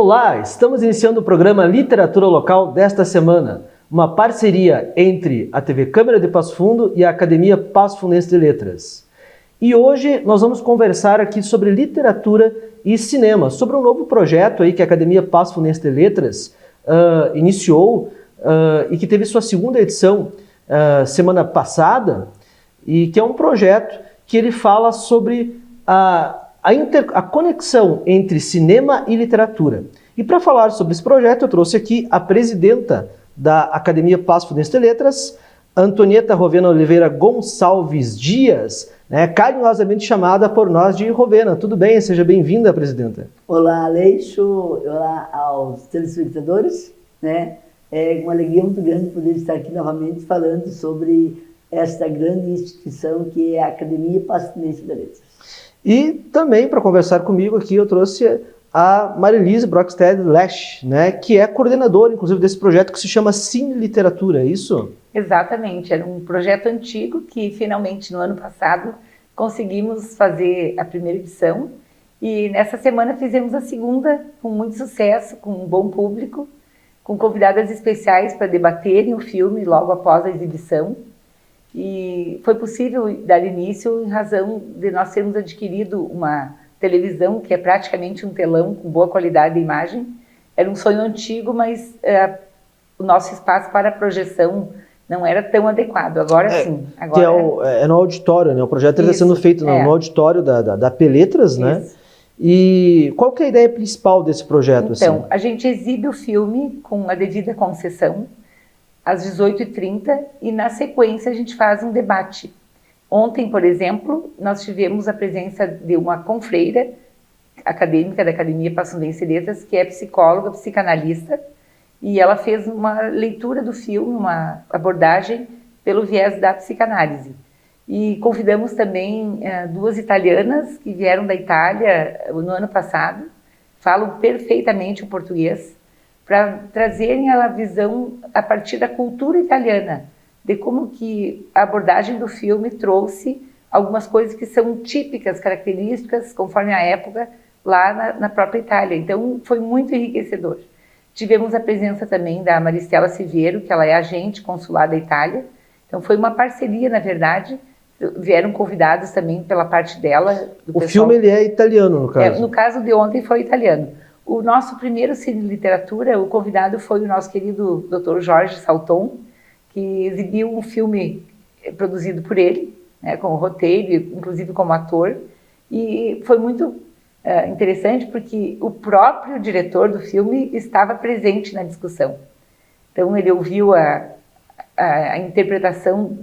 Olá, estamos iniciando o programa Literatura Local desta semana, uma parceria entre a TV Câmara de Passo Fundo e a Academia Passo Fundense de Letras. E hoje nós vamos conversar aqui sobre literatura e cinema, sobre um novo projeto aí que a Academia Passo Fundense de Letras iniciou e que teve sua segunda edição semana passada, e que é um projeto que ele fala sobre a conexão entre cinema e literatura. E para falar sobre esse projeto, eu trouxe aqui a presidenta da Academia Passo Fundense de Letras, Antonieta Rovena Oliveira Gonçalves Dias, carinhosamente chamada por nós de Rovena. Tudo bem? Seja bem-vinda, presidenta. Olá, Aleixo. Olá aos telespectadores. É uma alegria muito grande poder estar aqui novamente falando sobre esta grande instituição que é a Academia Passo Fundense de Letras. E também, para conversar comigo aqui, eu trouxe a Marilise Brockstead Lesch, que é coordenadora, inclusive, desse projeto que se chama Cine Literatura, é isso? Exatamente, era um projeto antigo que finalmente no ano passado conseguimos fazer a primeira edição e nessa semana fizemos a segunda com muito sucesso, com um bom público, com convidadas especiais para debaterem o filme logo após a exibição. E foi possível dar início em razão de nós termos adquirido uma televisão que é praticamente um telão com boa qualidade de imagem. Era um sonho antigo, mas o nosso espaço para projeção não era tão adequado. Agora sim. Agora é no auditório, O projeto está sendo feito no auditório da Peletras, E qual que é a ideia principal desse projeto? Então, a gente exibe o filme com a devida concessão, às 18h30, e na sequência a gente faz um debate. Ontem, por exemplo, nós tivemos a presença de uma confreira acadêmica da Academia Passo Fundense de Letras, que é psicóloga, psicanalista, e ela fez uma leitura do filme, uma abordagem pelo viés da psicanálise. E convidamos também duas italianas que vieram da Itália no ano passado, falam perfeitamente o português, para trazerem a visão a partir da cultura italiana, de como que a abordagem do filme trouxe algumas coisas que são típicas, características, conforme a época, lá na própria Itália. Então, foi muito enriquecedor. Tivemos a presença também da Maristela Siviero, que ela é agente consular da Itália. Então, foi uma parceria, na verdade. Vieram convidados também pela parte dela. O filme ele é italiano, no caso? No caso de ontem foi italiano. O nosso primeiro Cine Literatura, o convidado foi o nosso querido Dr. Jorge Salton, que exibiu um filme produzido por ele, com o roteiro, inclusive como ator. E foi muito interessante porque o próprio diretor do filme estava presente na discussão. Então ele ouviu a interpretação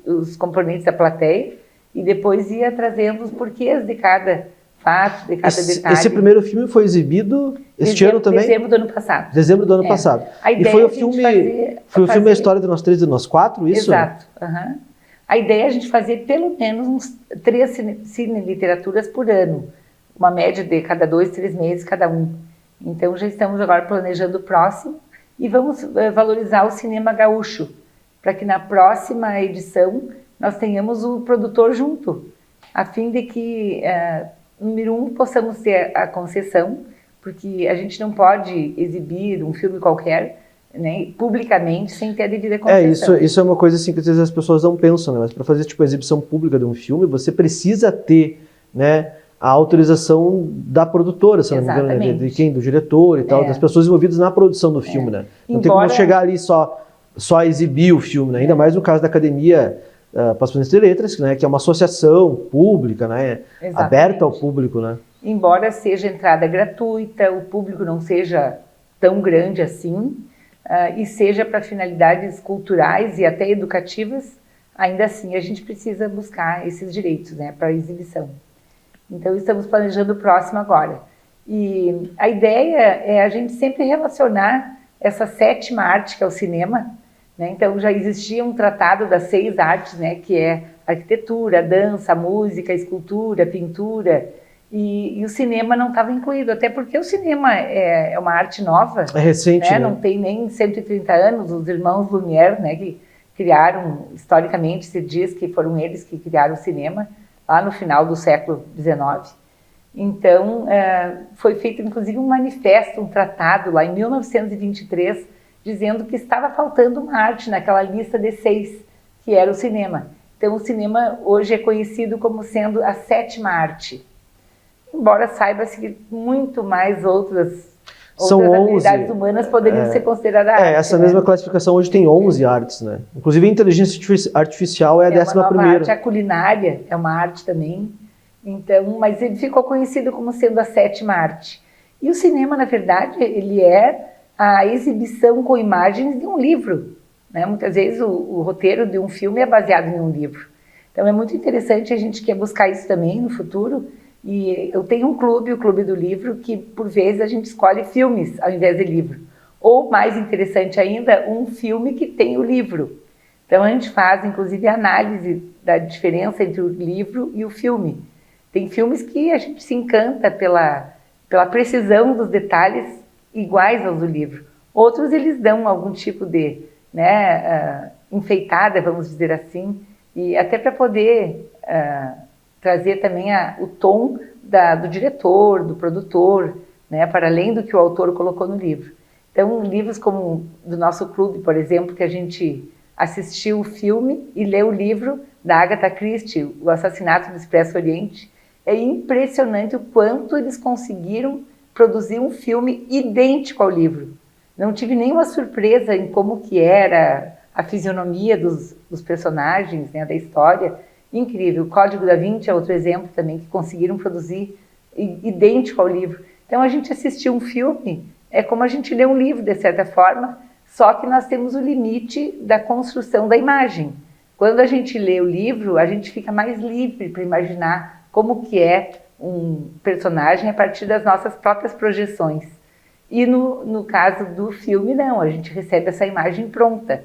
dos componentes da plateia e depois ia trazendo os porquês de cada fato, de cada detalhe. Esse primeiro filme foi exibido este ano também? Dezembro do ano passado. Dezembro do ano passado. E foi o filme A História de Nós Três e Nós Quatro, isso? Exato. A ideia é a gente fazer pelo menos uns 3 cine literaturas por ano, uma média de cada 2, 3 meses cada um. Então já estamos agora planejando o próximo e vamos valorizar o cinema gaúcho, para que na próxima edição nós tenhamos o produtor junto, a fim de que número 1, possamos ter a concessão, porque a gente não pode exibir um filme qualquer, publicamente, sem ter a devida concessão. Isso é uma coisa assim que às vezes as pessoas não pensam, mas para fazer a exibição pública de um filme, você precisa ter, a autorização da produtora, se não me engano, de quem? Do diretor e tal, das pessoas envolvidas na produção do filme, Não tem como chegar ali só exibir o filme, ainda mais no caso da Academia Passo Fundense de Letras, que é uma associação pública, aberta ao público, Embora seja entrada gratuita, o público não seja tão grande assim, e seja para finalidades culturais e até educativas, ainda assim a gente precisa buscar esses direitos, para a exibição. Então estamos planejando o próximo agora. E a ideia é a gente sempre relacionar essa 7ª arte, que é o cinema. Então já existia um tratado das 6 artes, que é a arquitetura, a dança, a música, a escultura, a pintura, e o cinema não estava incluído, até porque o cinema é uma arte nova. É recente, Não tem nem 130 anos, os irmãos Lumière, que criaram, historicamente se diz que foram eles que criaram o cinema, lá no final do século XIX. Então, foi feito inclusive um manifesto, um tratado lá em 1923, dizendo que estava faltando uma arte naquela lista de 6, que era o cinema. Então, o cinema hoje é conhecido como sendo a 7ª arte. Embora saiba-se que muito mais outras habilidades humanas poderiam ser consideradas arte. Essa mesma classificação hoje tem 11 artes, né? Inclusive a inteligência artificial é a 11ª. Uma arte, a culinária é uma arte também. Então, mas ele ficou conhecido como sendo a 7ª arte. E o cinema, na verdade, ele é a exibição com imagens de um livro, né? Muitas vezes o roteiro de um filme é baseado em um livro. Então é muito interessante, a gente quer buscar isso também no futuro. E eu tenho um clube, o Clube do Livro, que por vezes a gente escolhe filmes ao invés de livro. Ou, mais interessante ainda, um filme que tem o livro. Então a gente faz, inclusive, análise da diferença entre o livro e o filme. Tem filmes que a gente se encanta pela precisão dos detalhes iguais aos do livro. Outros eles dão algum tipo de enfeitada, vamos dizer assim, e até para poder trazer também o tom do diretor, do produtor, né, para além do que o autor colocou no livro. Então, livros como do nosso clube, por exemplo, que a gente assistiu o filme e leu o livro da Agatha Christie, O Assassinato do Expresso Oriente, é impressionante o quanto eles conseguiram produzir um filme idêntico ao livro. Não tive nenhuma surpresa em como que era a fisionomia dos personagens, né, da história. Incrível. O Código da Vinci é outro exemplo também, que conseguiram produzir idêntico ao livro. Então, a gente assistir um filme é como a gente lê um livro, de certa forma, só que nós temos o limite da construção da imagem. Quando a gente lê o livro, a gente fica mais livre para imaginar como que é um personagem a partir das nossas próprias projeções. E no caso do filme, não, a gente recebe essa imagem pronta.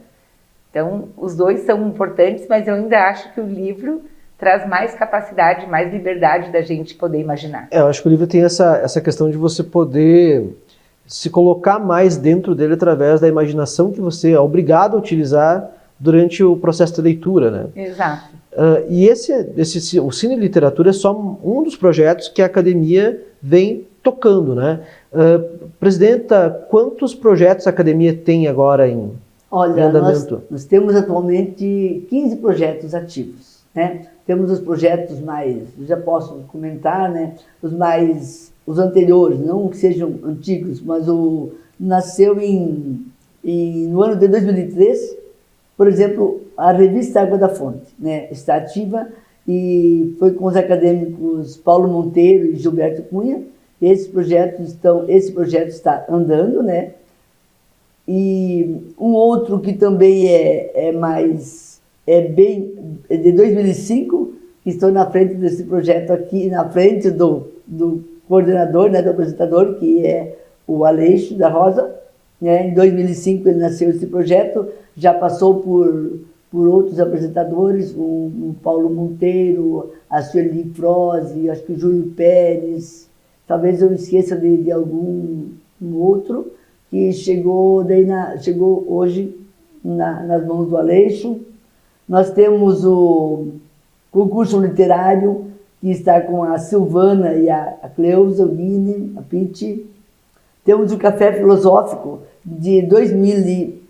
Então, os dois são importantes, mas eu ainda acho que o livro traz mais capacidade, mais liberdade da gente poder imaginar. Eu acho que o livro tem essa questão de você poder se colocar mais dentro dele através da imaginação que você é obrigado a utilizar durante o processo de leitura, né? Exato. E o Cine Literatura é só um dos projetos que a academia vem tocando, né? Presidenta, quantos projetos a academia tem agora em andamento? Nós temos atualmente 15 projetos ativos, né? Temos os projetos mais, já posso comentar, né? Os anteriores, não que sejam antigos, mas nasceu no ano de 2003, por exemplo, a revista Água da Fonte, né? Está ativa e foi com os acadêmicos Paulo Monteiro e Gilberto Cunha. Esse projeto está andando, né? E um outro que também é de 2005, que estou na frente desse projeto aqui, na frente do coordenador, né, do apresentador, que é o Aleixo da Rosa, né? Em 2005 ele nasceu esse projeto, já passou por outros apresentadores, o Paulo Monteiro, a Sueli Froze, acho que o Júlio Pérez, talvez eu esqueça de algum outro, que chegou hoje nas mãos do Aleixo. Nós temos o concurso literário, que está com a Silvana e a Cleusa, o Guine, a Piti. Temos o Café Filosófico de 2000,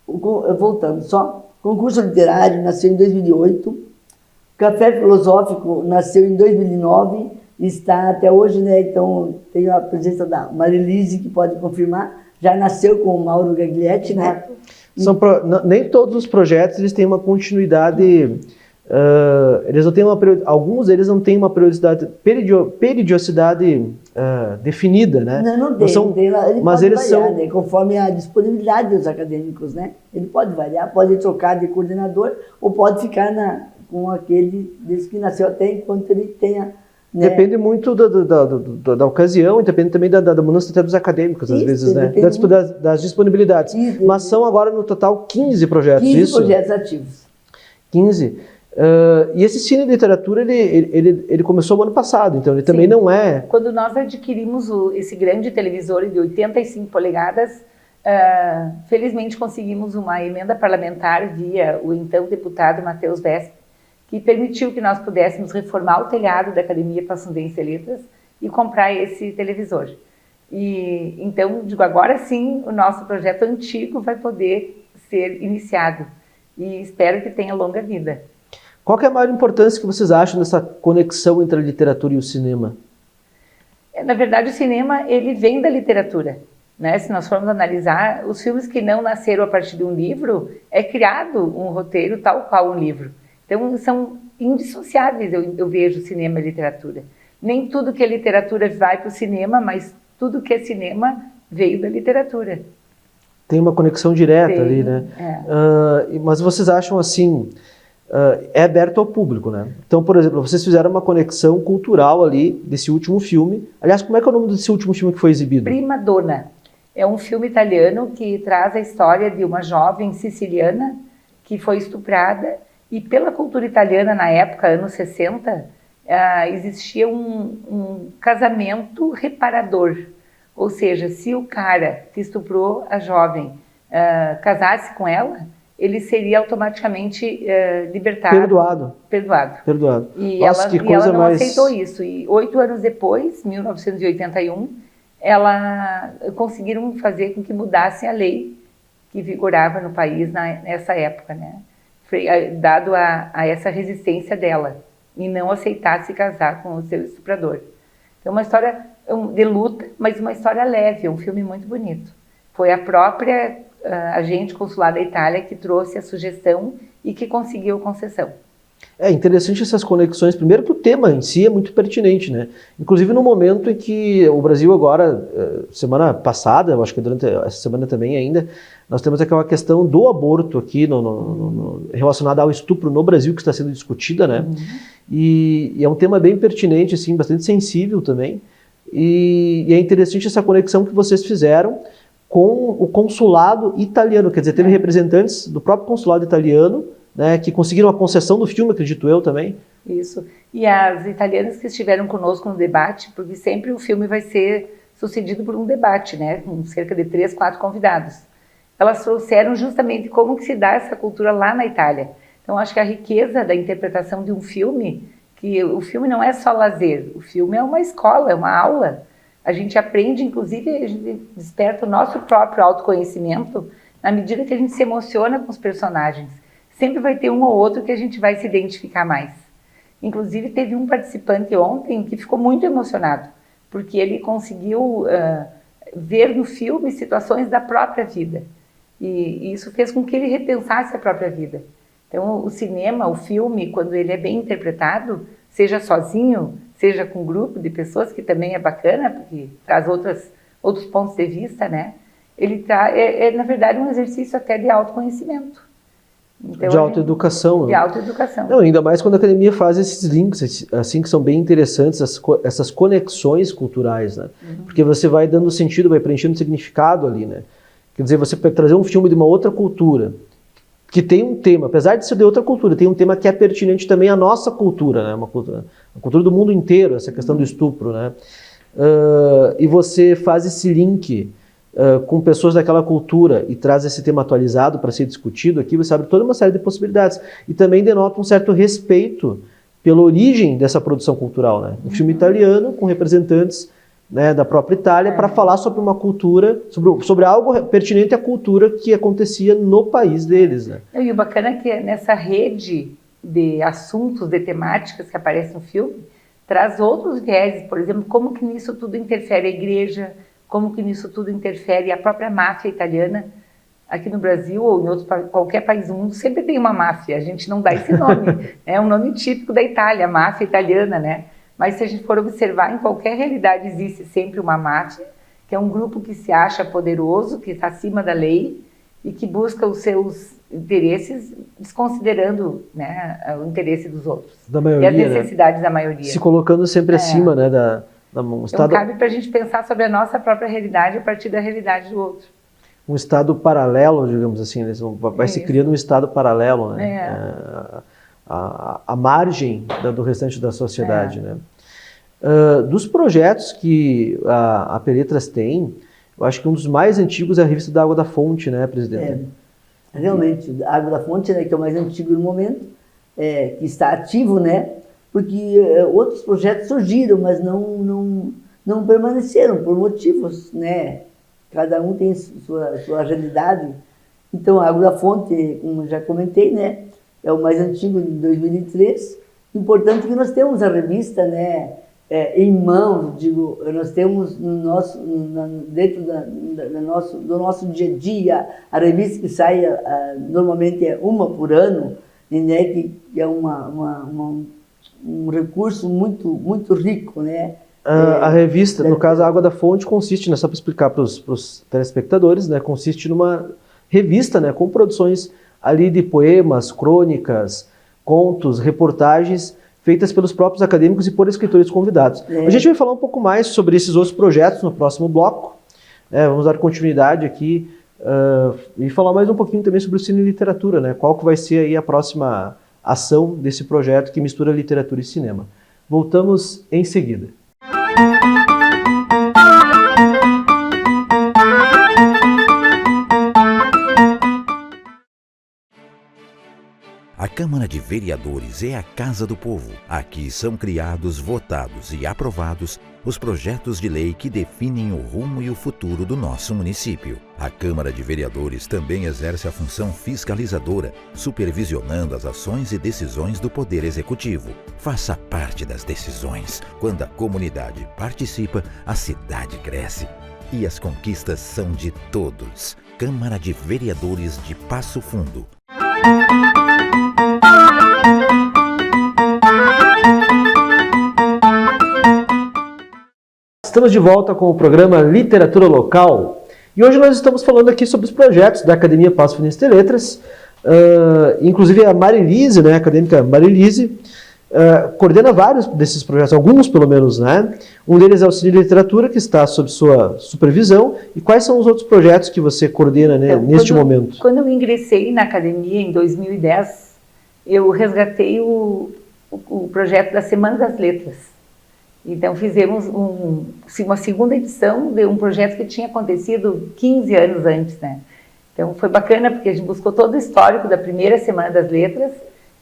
voltando só, concurso literário nasceu em 2008, o Café Filosófico nasceu em 2009, está até hoje, né? Então tem a presença da Marilise, que pode confirmar, já nasceu com o Mauro Gaglietti, né? Nem todos os projetos eles têm uma continuidade, alguns deles não têm uma periodicidade definida, né? Não tem, mas eles variar, né? Conforme a disponibilidade dos acadêmicos, né? Ele pode variar, pode trocar de coordenador ou pode ficar com aquele desde que nasceu até enquanto ele tenha. Né? Depende muito da ocasião e depende também da mudança até dos acadêmicos, às vezes, né? Das disponibilidades. Isso, mas são agora no total 15 projetos, 15 isso? 15 projetos ativos. 15. E esse Cine Literatura, ele começou no ano passado, então ele também não é... Quando nós adquirimos esse grande televisor de 85 polegadas, felizmente conseguimos uma emenda parlamentar via o então deputado Matheus Vesp, que permitiu que nós pudéssemos reformar o telhado da Academia Passo Fundo de Letras e comprar esse televisor. E então, digo, agora sim, o nosso projeto antigo vai poder ser iniciado e espero que tenha longa vida. Qual que é a maior importância que vocês acham dessa conexão entre a literatura e o cinema? Na verdade, o cinema, ele vem da literatura, né? Se nós formos analisar, os filmes que não nasceram a partir de um livro, é criado um roteiro tal qual um livro. Então, são indissociáveis, eu vejo cinema e literatura. Nem tudo que é literatura vai para o cinema, mas tudo que é cinema veio da literatura. Tem uma conexão direta ali, né? Mas vocês acham assim, é aberto ao público, né? Então, por exemplo, vocês fizeram uma conexão cultural ali desse último filme. Aliás, como é que é o nome desse último filme que foi exibido? Prima Donna. É um filme italiano que traz a história de uma jovem siciliana que foi estuprada e pela cultura italiana na época, anos 60, existia um casamento reparador. Ou seja, se o cara que estuprou a jovem casasse com ela, ele seria automaticamente libertado. Perdoado. E nossa, ela não aceitou isso. E 8 anos depois, 1981, conseguiram fazer com que mudasse a lei que vigorava no país nessa época, né? Foi dado a essa resistência dela e não aceitar se casar com o seu estuprador. Então, uma história de luta, mas uma história leve, um filme muito bonito. Foi a própria agente consular da Itália que trouxe a sugestão e que conseguiu concessão. É interessante essas conexões, primeiro que o tema em si é muito pertinente, né? Inclusive no momento em que o Brasil agora, semana passada, eu acho que durante essa semana também ainda, nós temos aquela questão do aborto aqui, relacionada ao estupro no Brasil, que está sendo discutida, né? E é um tema bem pertinente, assim, bastante sensível também, e é interessante essa conexão que vocês fizeram com o consulado italiano, quer dizer, teve representantes do próprio consulado italiano, né, que conseguiram a concessão do filme, acredito eu também. Isso. E as italianas que estiveram conosco no debate, porque sempre o filme vai ser sucedido por um debate, né, com cerca de 3, 4 convidados. Elas trouxeram justamente como que se dá essa cultura lá na Itália. Então, acho que a riqueza da interpretação de um filme, que o filme não é só lazer, o filme é uma escola, é uma aula. A gente aprende, inclusive, a gente desperta o nosso próprio autoconhecimento na medida que a gente se emociona com os personagens. Sempre vai ter um ou outro que a gente vai se identificar mais. Inclusive, teve um participante ontem que ficou muito emocionado, porque ele conseguiu ver no filme situações da própria vida. E isso fez com que ele repensasse a própria vida. Então, o cinema, o filme, quando ele é bem interpretado, seja sozinho, seja com um grupo de pessoas, que também é bacana, porque traz outros pontos de vista, né? Ele na verdade, um exercício até de autoconhecimento. Então, de autoeducação. De autoeducação. Não, ainda mais quando a academia faz esses links, assim, que são bem interessantes, essas conexões culturais, né? Porque você vai dando sentido, vai preenchendo significado ali, né? Quer dizer, você pode trazer um filme de uma outra cultura, que tem um tema, apesar de ser de outra cultura, tem um tema que é pertinente também à nossa cultura, né? A cultura do mundo inteiro, essa questão do estupro, né? E você faz esse link com pessoas daquela cultura e traz esse tema atualizado para ser discutido aqui, você abre toda uma série de possibilidades. E também denota um certo respeito pela origem dessa produção cultural, né? Um filme italiano com representantes, né, da própria Itália para falar sobre uma cultura, sobre algo pertinente à cultura que acontecia no país deles, né? E o bacana é que nessa rede de assuntos, de temáticas que aparece no filme, traz outros vieses, por exemplo, como que nisso tudo interfere a igreja, como que nisso tudo interfere a própria máfia italiana. Aqui no Brasil ou em qualquer país do mundo sempre tem uma máfia, a gente não dá esse nome, é um nome típico da Itália, a máfia italiana, né? Mas se a gente for observar, em qualquer realidade existe sempre uma máfia, que é um grupo que se acha poderoso, que está acima da lei e que busca os seus interesses, desconsiderando, né, o interesse dos outros. Da maioria, e as necessidades, né, da maioria. Se colocando sempre acima, né, Então cabe para a gente pensar sobre a nossa própria realidade a partir da realidade do outro. Um estado paralelo, digamos assim, né? Vai se criando um estado paralelo, né? A margem do restante da sociedade, né? Dos projetos que a Peletras tem, eu acho que um dos mais antigos é a revista da Água da Fonte, né, presidente? Realmente, a Água da Fonte, né, que é o mais antigo no momento, que está ativo, né? porque outros projetos surgiram, mas não permaneceram por motivos, né? Cada um tem sua realidade. Então, a Água da Fonte, como já comentei, né? É o mais antigo, de 2003. Importante que nós temos a revista, né? Em mãos, digo, nós temos dentro do nosso dia a dia, a revista que sai, normalmente é uma por ano, né? Que é um recurso muito rico, né? A revista, no caso, a Água da Fonte, consiste, né, só para explicar para os telespectadores, né, consiste numa revista, né, com produções ali de poemas, crônicas, contos, reportagens, feitas pelos próprios acadêmicos e por escritores convidados. A gente vai falar um pouco mais sobre esses outros projetos no próximo bloco. Vamos dar continuidade aqui e falar mais um pouquinho também sobre o Cine e Literatura, né? Qual que vai ser aí a próxima ação desse projeto que mistura literatura e cinema. Voltamos em seguida. A Câmara de Vereadores é a Casa do Povo. Aqui são criados, votados e aprovados os projetos de lei que definem o rumo e o futuro do nosso município. A Câmara de Vereadores também exerce a função fiscalizadora, supervisionando as ações e decisões do Poder Executivo. Faça parte das decisões. Quando a comunidade participa, a cidade cresce. E as conquistas são de todos. Câmara de Vereadores de Passo Fundo. Estamos de volta com o programa Literatura Local e hoje nós estamos falando aqui sobre os projetos da Academia Passo Fundense de Letras, inclusive a Marilise, né, a acadêmica Marilise, coordena vários desses projetos, alguns pelo menos, né? Um deles é o Cine Literatura, que está sob sua supervisão. E quais são os outros projetos que você coordena, né, então, neste momento? Quando eu ingressei na academia em 2010, eu resgatei o projeto da Semana das Letras. Então fizemos uma segunda edição de um projeto que tinha acontecido 15 anos antes, né? Então foi bacana porque a gente buscou todo o histórico da primeira Semana das Letras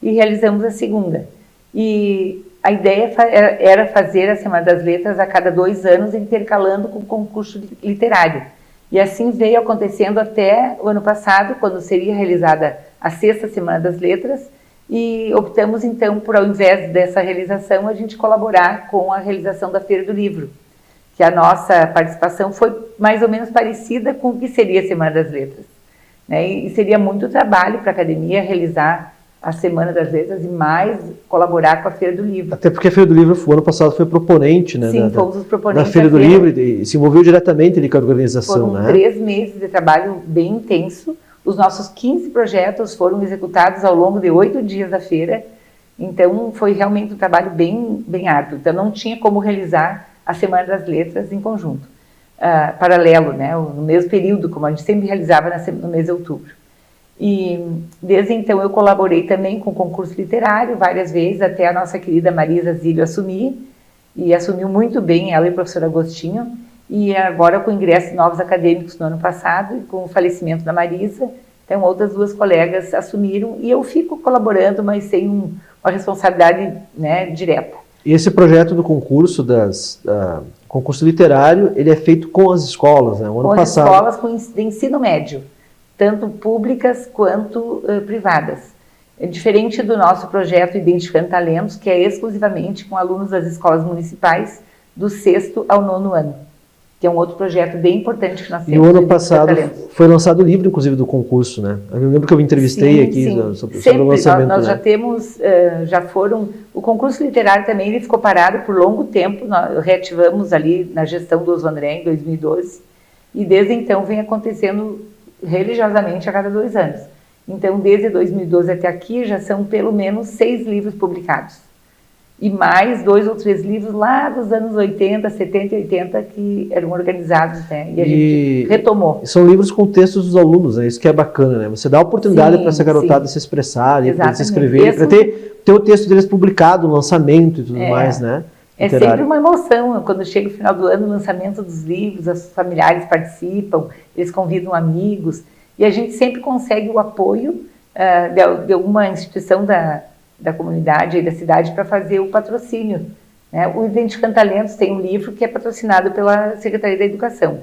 e realizamos a segunda. E a ideia era fazer a Semana das Letras a cada 2 anos, intercalando com o concurso literário. E assim veio acontecendo até o ano passado, quando seria realizada a 6ª Semana das Letras, e optamos então por, ao invés dessa realização, a gente colaborar com a realização da Feira do Livro, que a nossa participação foi mais ou menos parecida com o que seria a Semana das Letras, né? E seria muito trabalho para a academia realizar a Semana das Letras e mais colaborar com a Feira do Livro. Até porque a Feira do Livro, o ano passado, foi proponente, né? Sim, fomos os proponentes da Feira do Livro e se envolveu diretamente ali com a organização. Foram 3 meses de trabalho bem intenso. Os nossos 15 projetos foram executados ao longo de 8 dias da feira. Então, foi realmente um trabalho bem árduo. Então, não tinha como realizar a Semana das Letras em conjunto. Paralelo, né? No mesmo período, como a gente sempre realizava no mês de outubro. E desde então eu colaborei também com o concurso literário várias vezes, até a nossa querida Marisa Zílio assumir, e assumiu muito bem, ela e o professor Agostinho, e agora com o ingresso de novos acadêmicos no ano passado, e com o falecimento da Marisa, então outras 2 colegas assumiram, e eu fico colaborando, mas sem uma responsabilidade, né, direta. E esse projeto do concurso, concurso literário, ele é feito com as escolas, né? O ano passado. Com as escolas de ensino médio, tanto públicas quanto privadas. É diferente do nosso projeto Identificando Talentos, que é exclusivamente com alunos das escolas municipais do 6º ao 9º ano, que é um outro projeto bem importante que nós temos. E o ano passado foi lançado o livro, inclusive, do concurso, né? Eu lembro que eu entrevistei aqui sobre o lançamento. Nós já temos, o concurso literário também ele ficou parado por longo tempo, nós reativamos ali na gestão do Oswaldo André em 2012, e desde então vem acontecendo religiosamente a cada 2 anos. Então, desde 2012 até aqui, já são pelo menos 6 livros publicados. E mais 2 ou 3 livros lá dos anos 80, 70 e 80 que eram organizados, né? E a gente retomou. São livros com textos dos alunos, né? Isso que é bacana, né? Você dá a oportunidade para essa garotada se expressar, para se escrever, para ter o texto deles publicado, o lançamento e tudo mais, né? É sempre uma emoção, quando chega o final do ano, o lançamento dos livros, os familiares participam, eles convidam amigos, e a gente sempre consegue o apoio de alguma instituição da comunidade e da cidade para fazer o patrocínio, né? O Identificando Talentos tem um livro que é patrocinado pela Secretaria da Educação.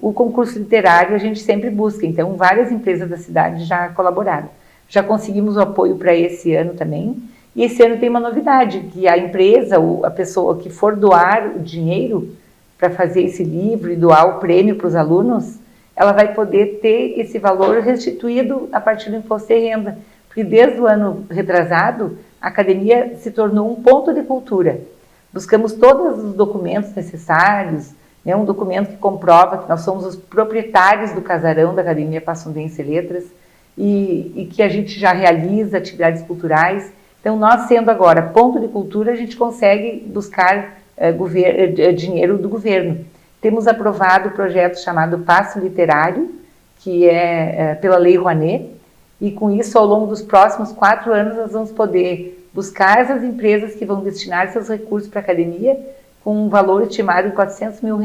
O concurso literário a gente sempre busca, então várias empresas da cidade já colaboraram. Já conseguimos o apoio para esse ano também, e esse ano tem uma novidade, que a empresa, ou a pessoa que for doar o dinheiro para fazer esse livro e doar o prêmio para os alunos, ela vai poder ter esse valor restituído a partir do imposto de renda. Porque desde o ano retrasado, a academia se tornou um ponto de cultura. Buscamos todos os documentos necessários, né, um documento que comprova que nós somos os proprietários do casarão da Academia Passo Fundense Letras e que a gente já realiza atividades culturais. Então, nós sendo agora ponto de cultura, a gente consegue buscar dinheiro do governo. Temos aprovado o projeto chamado Passo Literário, que é pela Lei Rouanet, e com isso, ao longo dos próximos 4 anos, nós vamos poder buscar essas empresas que vão destinar seus recursos para a academia com um valor estimado em R$400 mil.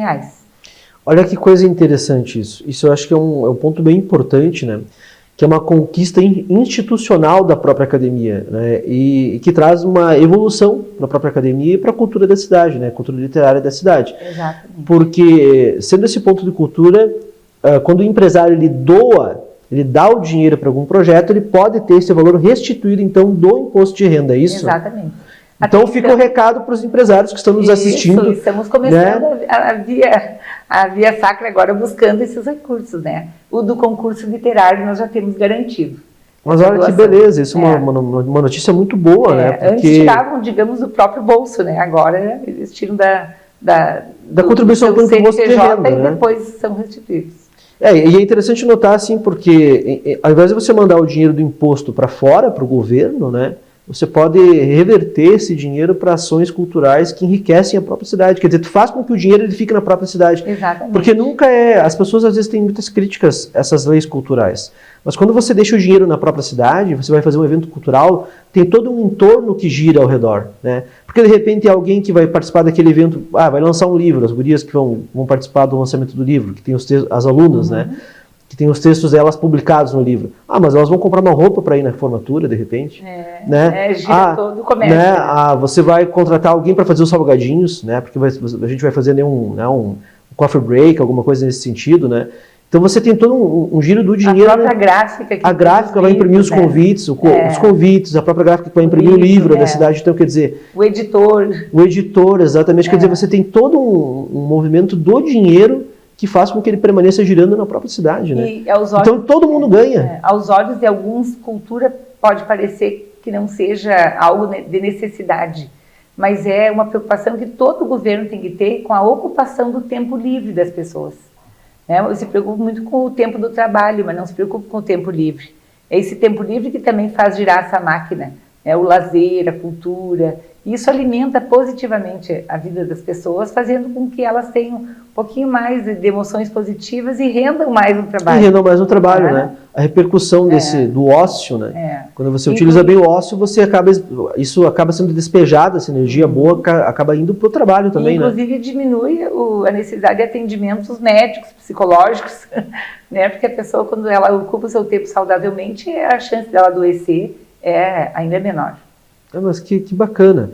Olha que coisa interessante isso. Isso eu acho que é um ponto bem importante, né? Que é uma conquista institucional da própria academia, né? E que traz uma evolução na própria academia e para a cultura da cidade, né? A cultura literária da cidade. Exatamente. Porque, sendo esse ponto de cultura, quando o empresário ele dá o dinheiro para algum projeto, ele pode ter esse valor restituído, então, do imposto de renda, é isso? Exatamente. Então fica o recado para os empresários que estão nos assistindo. Estamos começando, né? a Via Sacra agora buscando esses recursos, né? O do concurso literário nós já temos garantido. Mas olha que beleza, isso é uma notícia muito boa, né? Porque antes tiravam, digamos, do próprio bolso, né? Agora eles tiram da contribuição do imposto de renda, e né? depois são restituídos. E é interessante notar, assim, porque ao invés de você mandar o dinheiro do imposto para fora, para o governo, né? Você pode reverter esse dinheiro para ações culturais que enriquecem a própria cidade. Quer dizer, tu faz com que o dinheiro ele fique na própria cidade. Exatamente. Porque nunca as pessoas às vezes têm muitas críticas a essas leis culturais. Mas quando você deixa o dinheiro na própria cidade, você vai fazer um evento cultural, tem todo um entorno que gira ao redor, né? Porque de repente alguém que vai participar daquele evento, vai lançar um livro, as gurias que vão participar do lançamento do livro, que tem as alunas, né? Que tem os textos delas publicados no livro. Mas elas vão comprar uma roupa para ir na formatura, de repente. Né? Gira todo o comércio. Né? Você vai contratar alguém para fazer os salgadinhos, né? Porque a gente vai fazer um coffee break, alguma coisa nesse sentido, né? Então você tem todo um giro do dinheiro. A própria gráfica. A gráfica vai imprimir os convites, os convites, a própria gráfica que vai imprimir o livro da cidade. Então, quer dizer... O editor, exatamente. Quer dizer, você tem todo um movimento do dinheiro que faz com que ele permaneça girando na própria cidade, né? Então todo mundo ganha. Aos olhos de alguns, cultura pode parecer que não seja algo de necessidade, mas é uma preocupação que todo governo tem que ter com a ocupação do tempo livre das pessoas. Eu se preocupo muito com o tempo do trabalho, mas não se preocupo com o tempo livre. É esse tempo livre que também faz girar essa máquina, o lazer, a cultura. E isso alimenta positivamente a vida das pessoas, fazendo com que elas tenham um pouquinho mais de emoções positivas e rendam mais no trabalho. né? A repercussão do ócio, né? Quando você utiliza bem o ócio, isso acaba sendo despejado, essa energia boa acaba indo para o trabalho também, inclusive diminui a necessidade de atendimentos médicos, psicológicos, né? Porque a pessoa, quando ela ocupa o seu tempo saudavelmente, a chance dela adoecer é ainda menor. Mas que bacana.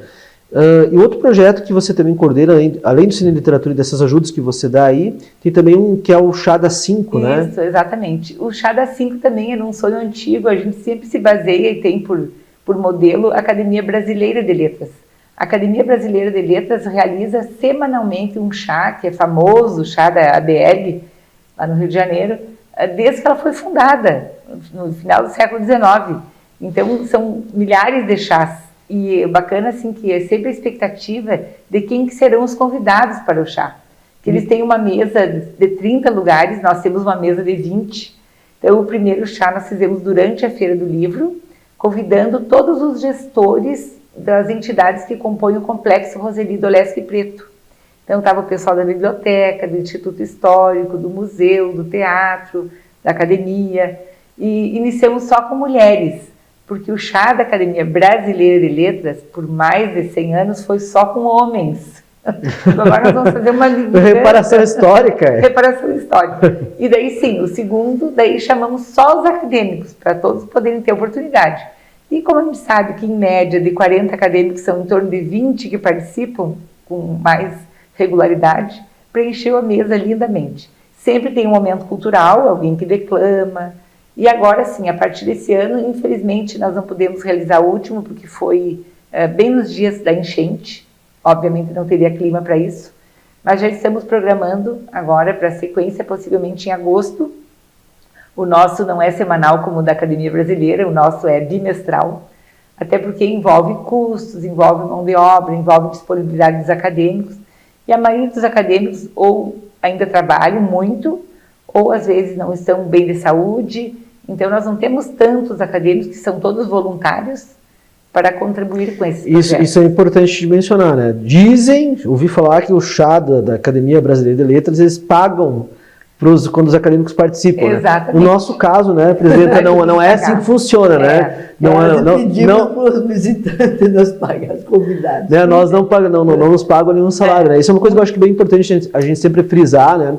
E outro projeto que você também coordena, além do Cine Literatura e dessas ajudas que você dá aí, tem também um que é o Chá das 5, né? Isso, exatamente. O Chá das 5 também era um sonho antigo, a gente sempre se baseia e tem por modelo a Academia Brasileira de Letras. A Academia Brasileira de Letras realiza semanalmente um chá, que é famoso, o chá da ABL, lá no Rio de Janeiro, desde que ela foi fundada, no final do século XIX. Então, são milhares de chás. E é bacana, assim, que é sempre a expectativa de quem que serão os convidados para o chá. Que eles têm uma mesa de 30 lugares, nós temos uma mesa de 20. Então, o primeiro chá nós fizemos durante a Feira do Livro, convidando todos os gestores das entidades que compõem o Complexo Roseli Dolesky Preto. Então, estava o pessoal da biblioteca, do Instituto Histórico, do museu, do teatro, da academia. E iniciamos só com mulheres, porque o chá da Academia Brasileira de Letras, por mais de 100 anos, foi só com homens. Agora nós vamos fazer uma reparação histórica. Reparação histórica. E daí sim, o segundo, daí chamamos só os acadêmicos, para todos poderem ter oportunidade. E como a gente sabe que, em média, de 40 acadêmicos, são em torno de 20 que participam com mais regularidade, preencheu a mesa lindamente. Sempre tem um momento cultural, alguém que declama. E agora sim, a partir desse ano, infelizmente, nós não pudemos realizar o último, porque foi bem nos dias da enchente. Obviamente não teria clima para isso. Mas já estamos programando agora para a sequência, possivelmente em agosto. O nosso não é semanal como o da Academia Brasileira, o nosso é bimestral. Até porque envolve custos, envolve mão de obra, envolve disponibilidade dos acadêmicos. E a maioria dos acadêmicos ou ainda trabalham muito, ou às vezes não estão bem de saúde. Então nós não temos tantos acadêmicos que são todos voluntários para contribuir com esses projetos. Isso é importante de mencionar, né? Ouvi falar que o chá da Academia Brasileira de Letras, eles pagam quando os acadêmicos participam. Exatamente. Né? No nosso caso, né, presidenta, não é assim que funciona, né? Nós pedimos para os visitantes nos pagar os convidados. Né, nós não nos pagam nenhum salário. Né? Isso é uma coisa que eu acho que é bem importante a gente sempre frisar, né?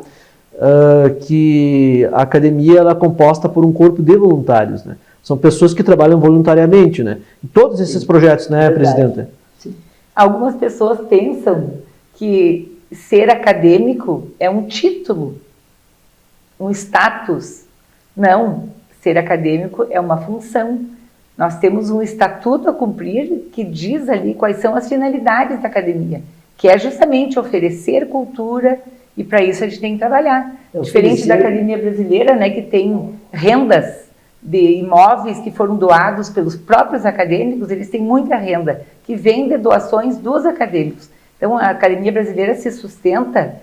Que a academia ela é composta por um corpo de voluntários, né? São pessoas que trabalham voluntariamente, né? Em todos esses projetos, né, presidenta? Sim. Algumas pessoas pensam que ser acadêmico é um título, um status. Não, ser acadêmico é uma função. Nós temos um estatuto a cumprir que diz ali quais são as finalidades da academia, que é justamente oferecer cultura, e para isso a gente tem que trabalhar. Diferente da Academia Brasileira, né, que tem rendas de imóveis que foram doados pelos próprios acadêmicos, eles têm muita renda, que vem de doações dos acadêmicos. Então a Academia Brasileira se sustenta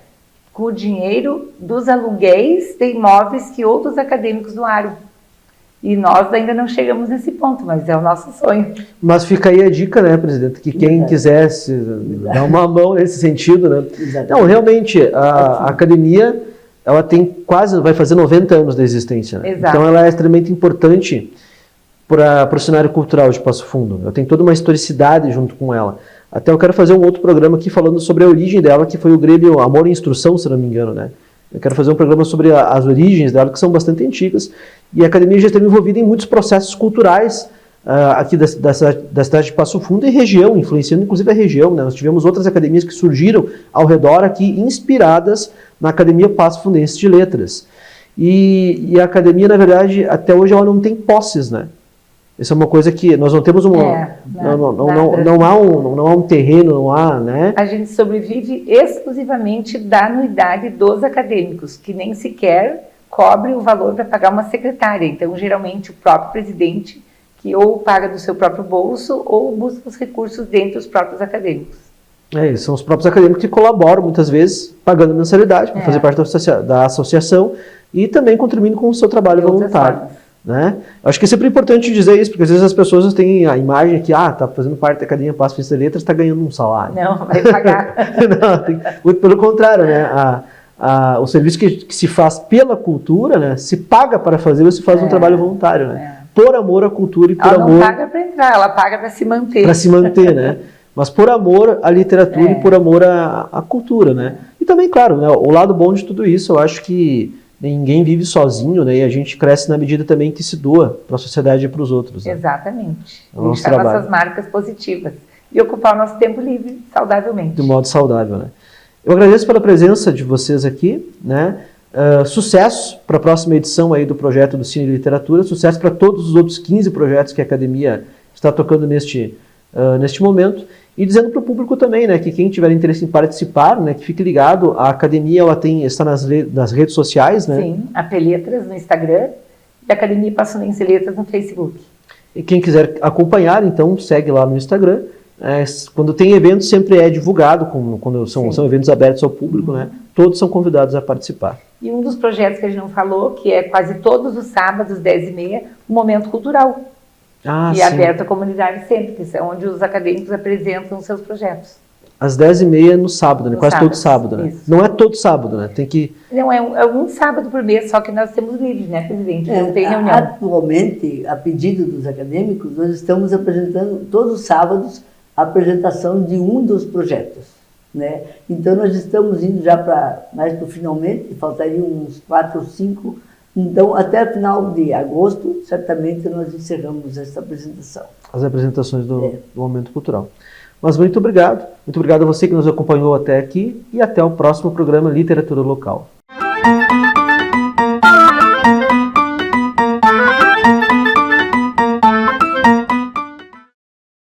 com o dinheiro dos aluguéis de imóveis que outros acadêmicos doaram. E nós ainda não chegamos nesse ponto, mas é o nosso sonho. Mas fica aí a dica, né, presidente, que quem quisesse dar uma mão nesse sentido, né? Não, realmente, a academia, ela vai fazer 90 anos de existência, né? Então ela é extremamente importante para o cenário cultural de Passo Fundo. Ela tem toda uma historicidade junto com ela. Até eu quero fazer um outro programa aqui falando sobre a origem dela, que foi o Grêmio Amor e Instrução, se não me engano, né? Eu quero fazer um programa sobre as origens dela, que são bastante antigas, e a academia já esteve envolvida em muitos processos culturais aqui da cidade de Passo Fundo e região, influenciando inclusive a região, né? Nós tivemos outras academias que surgiram ao redor aqui, inspiradas na Academia Passo Fundense de Letras. E a academia, na verdade, até hoje ela não tem posses, né? Isso é uma coisa que nós não temos não há um terreno, não há, né? A gente sobrevive exclusivamente da anuidade dos acadêmicos, que nem sequer cobre o valor para pagar uma secretária. Então, geralmente, o próprio presidente, que ou paga do seu próprio bolso, ou busca os recursos dentro dos próprios acadêmicos. São os próprios acadêmicos que colaboram, muitas vezes, pagando mensalidade para fazer parte da associação e também contribuindo com o seu trabalho voluntário. Né? Acho que é sempre importante dizer isso, porque às vezes as pessoas têm a imagem que está fazendo parte da Academia Passo Fundense de Letras, está ganhando um salário. Não, vai pagar. Muito pelo contrário, né? O serviço que se faz pela cultura, né, se paga para fazer, ou se faz um trabalho voluntário, né? Por amor à cultura e por amor... Ela não paga para entrar, ela paga para se manter. Para se manter, né? Mas por amor à literatura e por amor à cultura, né? E também, claro, né, o lado bom de tudo isso, eu acho que ninguém vive sozinho, né? E a gente cresce na medida também que se doa para a sociedade e para os outros. Né? Exatamente. É o nosso deixar trabalho. Nossas marcas positivas e ocupar o nosso tempo livre saudavelmente. De modo saudável, né? Eu agradeço pela presença de vocês aqui, né? Sucesso para a próxima edição aí do projeto do Cine e Literatura, sucesso para todos os outros 15 projetos que a Academia está tocando neste momento. E dizendo para o público também, né, que quem tiver interesse em participar, né, que fique ligado, a Academia está nas redes sociais, né? Sim, AP Letras no Instagram e a Academia Passo Fundense Letras no Facebook. E quem quiser acompanhar, então, segue lá no Instagram. Quando tem evento, sempre é divulgado, quando são eventos abertos ao público, né? Todos são convidados a participar. E um dos projetos que a gente não falou, que é quase todos os sábados, 10h30, o Momento Cultural. E é aberto à comunidade sempre, que é onde os acadêmicos apresentam os seus projetos. Às 10h30 no sábado, né? Quase todo sábado, né? Isso. Não é todo sábado, né? Tem que... Não, é um sábado por mês, só que nós temos livres, né, presidente? Não tem reunião. Atualmente, a pedido dos acadêmicos, nós estamos apresentando todos os sábados a apresentação de um dos projetos, né? Então nós estamos indo já mais para o finalmente, faltariam uns 4 ou 5 Então, até o final de agosto, certamente nós encerramos essa apresentação. As apresentações do Momento Cultural. Mas muito obrigado a você que nos acompanhou até aqui e até o próximo programa Literatura Local.